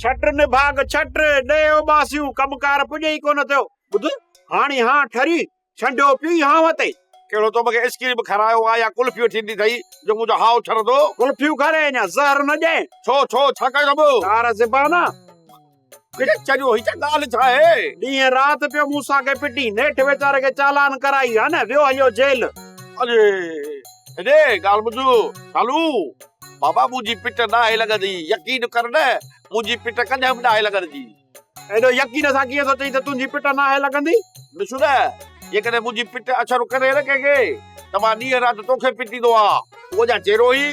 छट निभाग छट ॾेयो बासियूं कमकार पुॼे ई कोन थियो ॿुध हाणे हाँ ठरी छंडो पी हाँ वते कहिड़ो तो मूंखे आइसक्रीम खारायो आहे या कुल्फियूं थींदी अथई जो मुंहिंजो हाउ ठरंदो? कुल्फियूं खारे अञा ज़हर न ॾे छो छा कयो अथव? तार ज़बाना चरियो ही ॻाल्हि छा आहे? ॾींहं राति पियो मूंसां खे पिटी नेठि वेचारे खे चालान कराई आहे न वियो हलियो जेल अरे हेॾे ॻाल्हि ॿुधो चालू बाबा मुंहिंजी पिट न आहे लॻंदी यकीन कर न मुंहिंजी पिट कॾहिं बि न आहे लॻंदी एॾो यकीन सां कीअं थो चई त तुंहिंजी पिट न आहे लॻंदी ॾिसो न जेकॾहिं मुंहिंजी पिट असरु करे न कंहिंखे त मां ॾींहं राति तोखे पिटींदो आहे उहो जा चेरो ई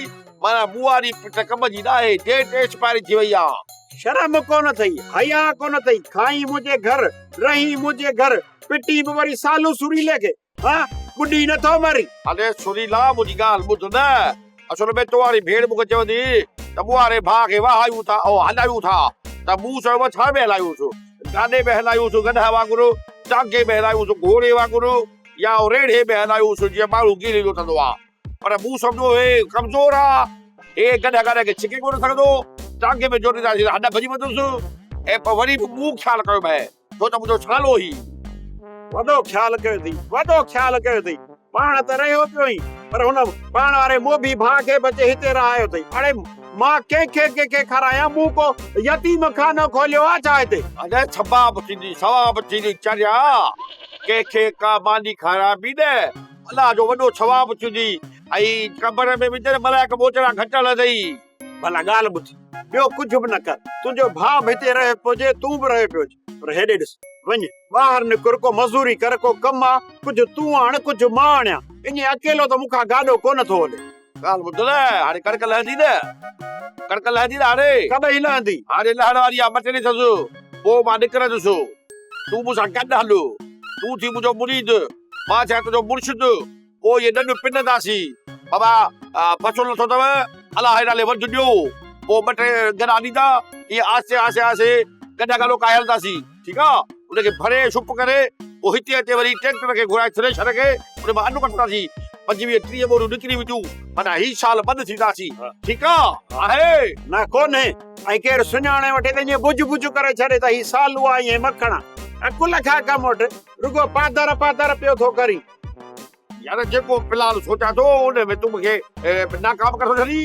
माना मूं वारी पिट कम जी न आहे डेट एक्सपायरी थी वई आहे शर्म कोन अथई हया कोन अथई खाई मुंहिंजे घर रही मुंहिंजे घर पिटी बि वरी सालू सुरीले खे हा ॿुॾी नथो मरी अरे सुरीला मुंहिंजी ॻाल्हि ॿुध न असुल में तो वारी भेड़ मूंखे चवंदी त मूं वारे भाउ खे वहायूं था ऐं हलायूं था त मूं चयो छा में हलायूंसि गाॾे में हलायूंसि गधा वांगुरु टांगे में हलायूंसि घोड़े वांगुरु या रेढ़े में हलायूंसि जीअं माण्हू गिरी लुटंदो आहे पर मूं सम्झो हे कमज़ोर आहे हे गॾ गॾ खे छिके कोन सघंदो टांगे में जोड़ींदासीं हॾ भॼी वेंदुसि ऐं पोइ वरी बि मूं ख़्यालु कयो भई छो त मुंहिंजो छालो ई वॾो ख़्यालु कयो अथई वॾो ख़्यालु कयो अथई पाण त रहियो पियो ई पर हुन पाण वारे मोबी भाउ खे बचे हिते रहायो अथई हाणे मां कंहिंखे खारायां मूं को यतीम खानो खोलियो आहे छा हिते अरे छबाब थींदी सवाब थींदी चरिया कंहिंखे का मानी खाराबी न अलाह जो वॾो छवाब थींदी ऐं कबर में विझण मलाइक मोचड़ा घटल अथई भला ॻाल्हि ॿुध ॿियो कुझु बि न कर तुंहिंजो भाउ बि हिते रहे पियो तूं बि रहे पियो पर हेॾे ॾिस वञ ॿाहिरि निकिर को मज़ूरी कर को कमु आहे कुझु तूं आण कुझु मां आणियां ईअं अकेलो त मूंखां गाॾो कोन थो हले ॻाल्हि ॿुध न हाणे कणिक लहंदी न कणिक लहंदी न हाणे कॾहिं लहंदी हाणे लहण वारी आहे मटे ॾिसो पोइ मां निकिरंदुसि तूं मूंसां गॾु हल तूं थी मुंहिंजो मुरीद मां छा तुंहिंजो मुर्शिद पोइ इहे ॾंढ पिनंदासीं बाबा पछो नथो अथव अलाह नाले वधि ॾियो पोइ ॿ टे गॾा ॾींदा इहे आसे आसे आसे गॾा गलो काए हलंदासीं ठीकु आहे उनखे भरे छुप करे पोइ हिते अचे वरी ट्रैक्टर खे घुराए थ्रेशर खे उन मां अनु कटंदासीं 25-30 बोरियूं निकिरी वियूं माना ही साल बंदि थींदासीं ठीकु आहे न कोन्हे ऐं केरु सुञाणे वठे त ईअं बुझ बुझ करे छॾे त ही सालू आहे ईअं मखण कुल खा कमु वटि रुगो पादर पियो थो करी यार जेको फिलहाल सोचा थो उन में तूं मूंखे नाकाम करे छॾी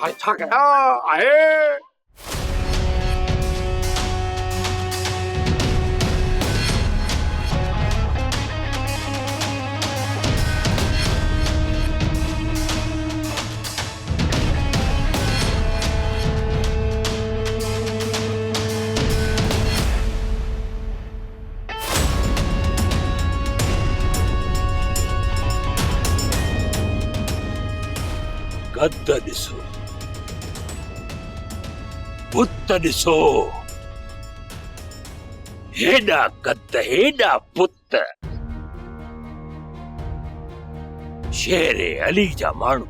हाणे छा कयां आहे गद ॾिसो पुत ॾिसो हेॾा गद हेॾा पुत शेर अली जा माण्हू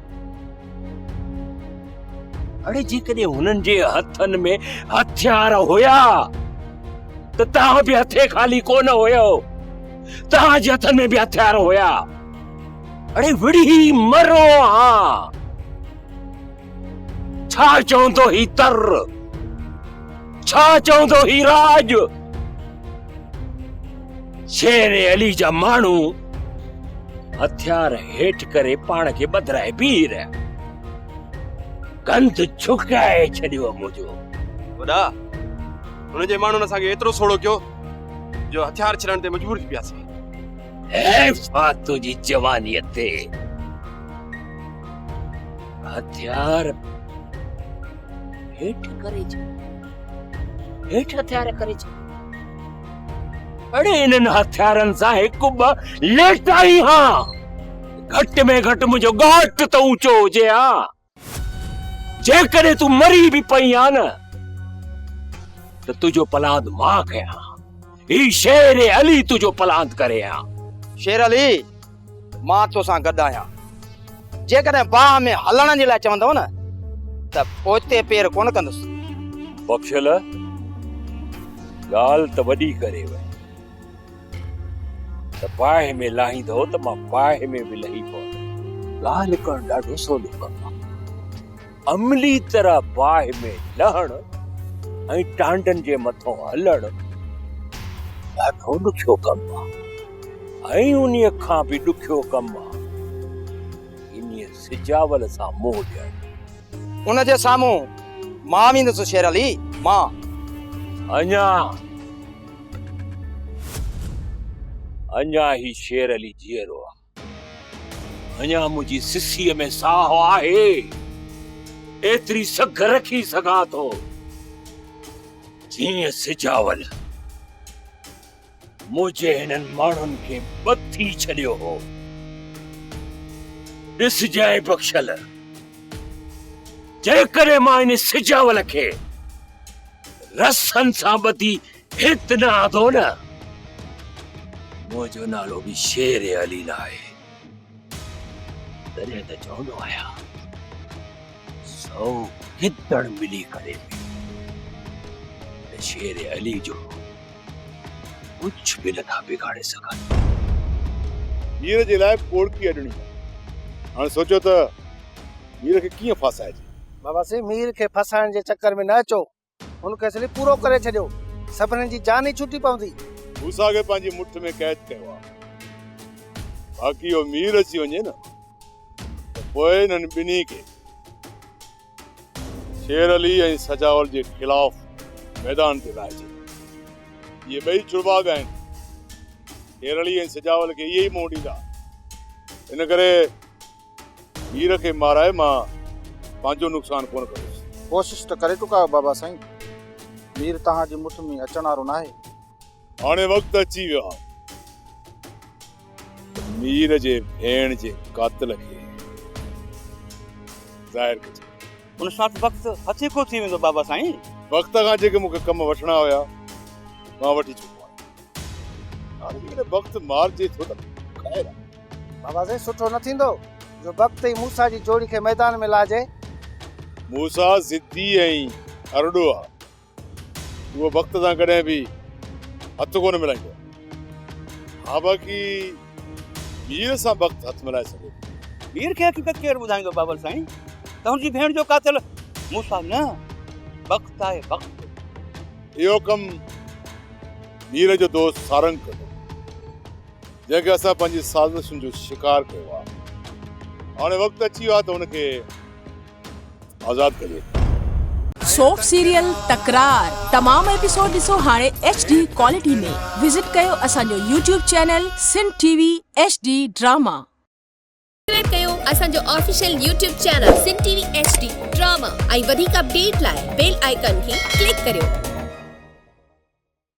अड़े जेकॾहिं हुननि जे हथनि में हथियार हुया त तव्हां बि हथे ख़ाली कोन हुयो तव्हांजे हथनि में बि हथियार हुया अड़े विड़ी मरो हा छा चवंदो ही तर छा चवंदो ही राज शेर अली जा माण्हू हथियार हेठि करे पाण खे बदिराए बीह रहिया गंद छुकाए छॾियो मुंहिंजो वॾा हुनजे माण्हुनि असांखे एतिरो सोड़ो कयो जो हथियार छॾण ते मजबूर थी पियासीं ऐ फातू जी जवानीअ ते हथियार हेठि करे हेठि हथियार करे अड़े इन्हनि हथियारनि सां हिकु ॿ लेटा ई हा घटि में घटि मुंहिंजो घाट त ऊंचो हुजे हा जेकॾहिं तूं मरी बि पई आ न त तुंहिंजो पलांद मां कयां ही शेर अली तुंहिंजो पलांद करे हा शेर अली मां तोसां गॾु आहियां जेकॾहिं बाह में हलण जे लाइ चवंदव न त पोइते पेर कोन कंदुसि बख़्शल ॻाल्हि त वॾी करे वई त बाहि में लाहींदो त मां बाहि में बि लही पवंदो ॻाल्हि करणु ॾाढो सवलो कमु आहे अमली तरह बाहि में लहण ऐं टांडनि जे मथां हलण ॾाढो ॾुखियो कमु आहे ऐं उन्हीअ खां बि ॾुखियो कमु आहे इन्हीअ सिजावल सां मुंहुं ॾियणु उनजे साम्हूं मां वेंदुसि शेर अली मां अञा ही शेर अली जीअरो आहे अञा मुंहिंजी सिसीअ में साहु आहे एतिरी सघ रखी सघां थो जीअं सिजावल मुंहिंजे हिननि माण्हुनि खे बथी छॾियो हो ॾिसजांइ बख़्शल जेकॾहिं मां इन सिजावल खे रसनि सां ॿधी हित न आंदो न मुंहिंजो नालो बि शेर अली न आहे तॾहिं त चवंदो आहियां 100 गिदड़ मिली करे शेर अली जो कुछ भी नथा बिगाड़े सघनि मीर जे लाइ कोड़की अॾणी हाणे सोचो त मीर खे कीअं फासाइजे बाबा से मीर खे फसाइण जे चक्कर में न अचो हुनखे असली पूरो करे छॾियो सभिनी जी जान ई छुटी पवंदी मूसा खे पंहिंजी मुठ में कैद कयो आहे बाक़ी उहो मीर अची वञे न त पोइ हिननि ॿिन्ही खे शेर अली ऐं सजावल जे ख़िलाफ़ मैदान ते लाइजे ये ॿई चुड़बाग आहिनि शेर अली ऐं सजावल खे इहे ई मुंहुं ॾींदा इन करे मीर खे माराए मां पंहिंजो नुक़सानु कोन कंदुसि कोशिश त करे चुका आहियो बाबा साईं मीर तव्हांजी मुठ में अचण वारो न आहे हाणे वक़्तु अची वियो आहे मीर जे भेण जे कातिल खे ज़ाहिर कजे उन सां वक़्तु हथे को थी वेंदो बाबा साईं वक़्त खां जेके मूंखे कम वठणा हुया मां वठी चुको आहियां हाणे जेकॾहिं वक़्तु मारिजे थो त ख़ैर आहे बाबा साईं सुठो न थींदो जो वक़्तु ई मूसा जी जोड़ी खे मैदान में लाजे मूसा ज़िद्दी ऐं अरड़ो आहे उहो वक़्त सां कॾहिं बि हथ कोन मिलाईंदो हा बाक़ी मीर सां वक़्तु हथ मिलाए सघे मीर खे हक़ीक़त केरु ॿुधाईंदो बाबा साईं त हुनजी भेण जो कातिल मूसा न वक़्तु आहे वक़्तु इहो कमु मीर जो दोस्त सारंग कंदो जंहिंखे असां पंहिंजी साज़िशुनि जो शिकार कयो आहे हाणे वक़्तु अची वियो आहे त हुनखे आज़ादु कजे सोप सीरियल तकरार तमाम एपिसोड ॾिसो हाणे HD क्वालिटी में विजिट कयो असांजो YouTube channel Sindh TV HD drama subscribe कयो असांजो official YouTube channel Sindh TV HD drama ऐं वधीक अपडेट लाइ बेल आइकन खे क्लिक करियो